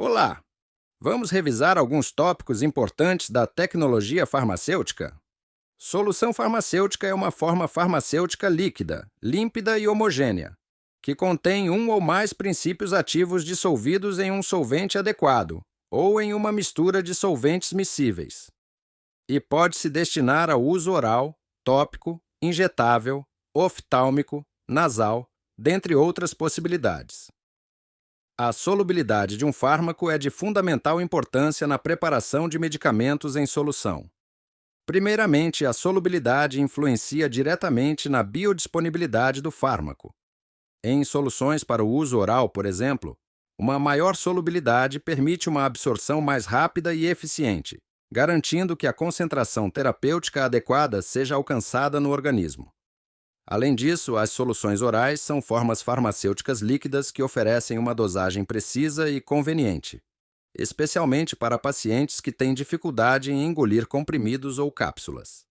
Olá! Vamos revisar alguns tópicos importantes da tecnologia farmacêutica? Solução farmacêutica é uma forma farmacêutica líquida, límpida e homogênea, que contém um ou mais princípios ativos dissolvidos em um solvente adequado ou em uma mistura de solventes miscíveis. E pode se destinar ao uso oral, tópico, injetável, oftálmico, nasal, dentre outras possibilidades. A solubilidade de um fármaco é de fundamental importância na preparação de medicamentos em solução. Primeiramente, a solubilidade influencia diretamente na biodisponibilidade do fármaco. Em soluções para o uso oral, por exemplo, uma maior solubilidade permite uma absorção mais rápida e eficiente, garantindo que a concentração terapêutica adequada seja alcançada no organismo. Além disso, as soluções orais são formas farmacêuticas líquidas que oferecem uma dosagem precisa e conveniente, especialmente para pacientes que têm dificuldade em engolir comprimidos ou cápsulas.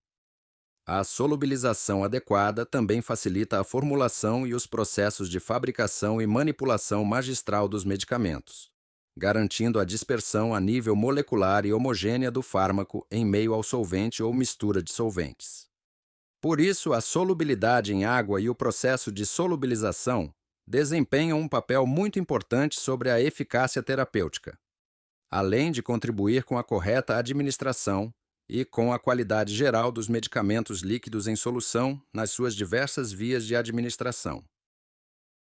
A solubilização adequada também facilita a formulação e os processos de fabricação e manipulação magistral dos medicamentos, garantindo a dispersão a nível molecular e homogênea do fármaco em meio ao solvente ou mistura de solventes. Por isso, a solubilidade em água e o processo de solubilização desempenham um papel muito importante sobre a eficácia terapêutica, além de contribuir com a correta administração e com a qualidade geral dos medicamentos líquidos em solução nas suas diversas vias de administração.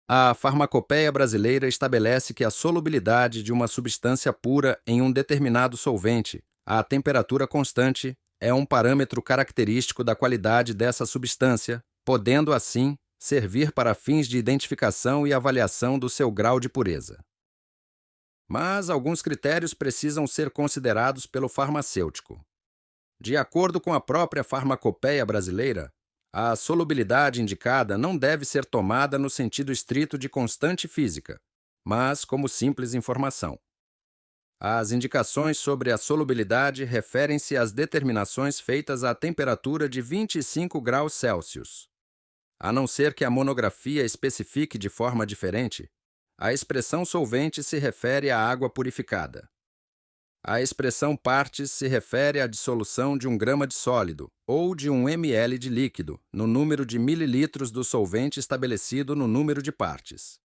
A farmacopeia brasileira estabelece que a solubilidade de uma substância pura em um determinado solvente, à temperatura constante, é um parâmetro característico da qualidade dessa substância, podendo, assim, servir para fins de identificação e avaliação do seu grau de pureza. Mas alguns critérios precisam ser considerados pelo farmacêutico. De acordo com a própria farmacopeia brasileira, a solubilidade indicada não deve ser tomada no sentido estrito de constante física, mas como simples informação. As indicações sobre a solubilidade referem-se às determinações feitas à temperatura de 25 graus Celsius. A não ser que a monografia especifique de forma diferente, a expressão solvente se refere à água purificada. A expressão partes se refere à dissolução de 1 grama de sólido ou de 1 ml de líquido no número de mililitros do solvente estabelecido no número de partes.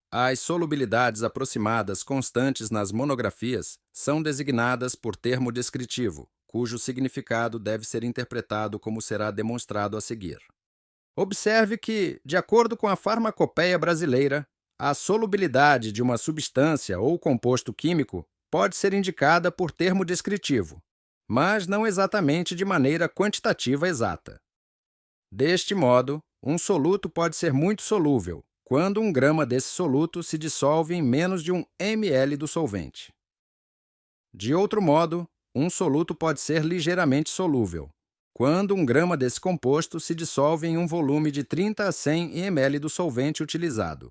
As solubilidades aproximadas constantes nas monografias são designadas por termo descritivo, cujo significado deve ser interpretado como será demonstrado a seguir. Observe que, de acordo com a farmacopeia brasileira, a solubilidade de uma substância ou composto químico pode ser indicada por termo descritivo, mas não exatamente de maneira quantitativa exata. Deste modo, um soluto pode ser muito solúvel, quando 1 grama desse soluto se dissolve em menos de 1 ml do solvente. De outro modo, um soluto pode ser ligeiramente solúvel, quando 1 grama desse composto se dissolve em um volume de 30 a 100 ml do solvente utilizado.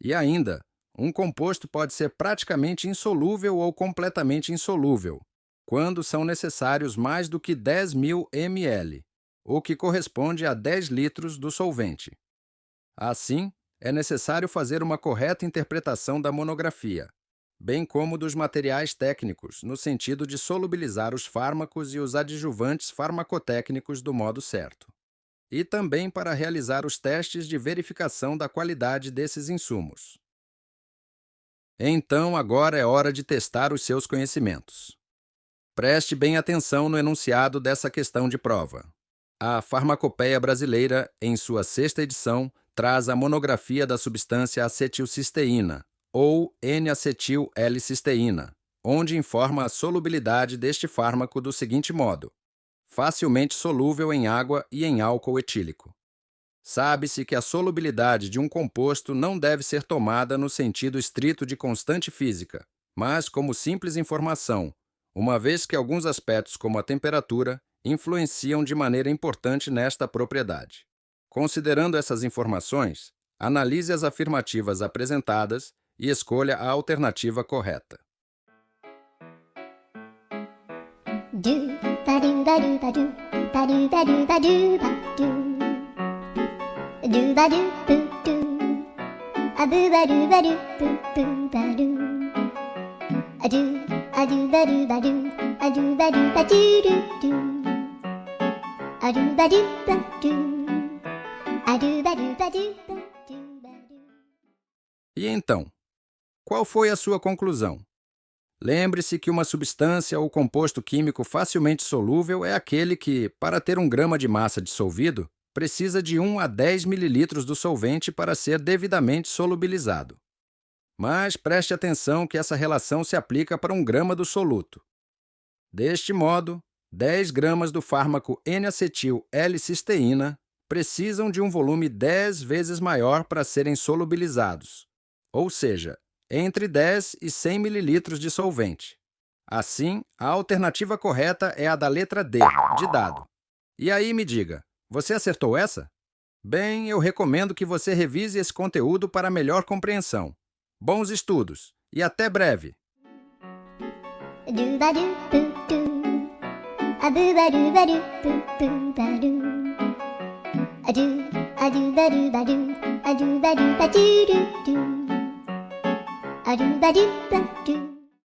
E ainda, um composto pode ser praticamente insolúvel ou completamente insolúvel, quando são necessários mais do que 10.000 ml, o que corresponde a 10 litros do solvente. Assim, é necessário fazer uma correta interpretação da monografia, bem como dos materiais técnicos, no sentido de solubilizar os fármacos e os adjuvantes farmacotécnicos do modo certo, e também para realizar os testes de verificação da qualidade desses insumos. Então, agora é hora de testar os seus conhecimentos. Preste bem atenção no enunciado dessa questão de prova. A Farmacopeia Brasileira, em sua 6ª edição, traz a monografia da substância acetilcisteína, ou N-acetil-L-cisteína, onde informa a solubilidade deste fármaco do seguinte modo: facilmente solúvel em água e em álcool etílico. Sabe-se que a solubilidade de um composto não deve ser tomada no sentido estrito de constante física, mas como simples informação, uma vez que alguns aspectos como a temperatura influenciam de maneira importante nesta propriedade. Considerando essas informações, analise as afirmativas apresentadas e escolha a alternativa correta. E então, qual foi a sua conclusão? Lembre-se que uma substância ou composto químico facilmente solúvel é aquele que, para ter 1 grama de massa dissolvido, precisa de 1 a 10 mililitros do solvente para ser devidamente solubilizado. Mas preste atenção que essa relação se aplica para 1 grama do soluto. Deste modo, 10 gramas do fármaco N-acetil-L-cisteína precisam de um volume 10 vezes maior para serem solubilizados, ou seja, entre 10 e 100 mililitros de solvente. Assim, a alternativa correta é a da letra D, de dado. E aí me diga, você acertou essa? Bem, eu recomendo que você revise esse conteúdo para melhor compreensão. Bons estudos e até breve! A-do-ba-do-ba-do, a-do-ba-do-ba-do.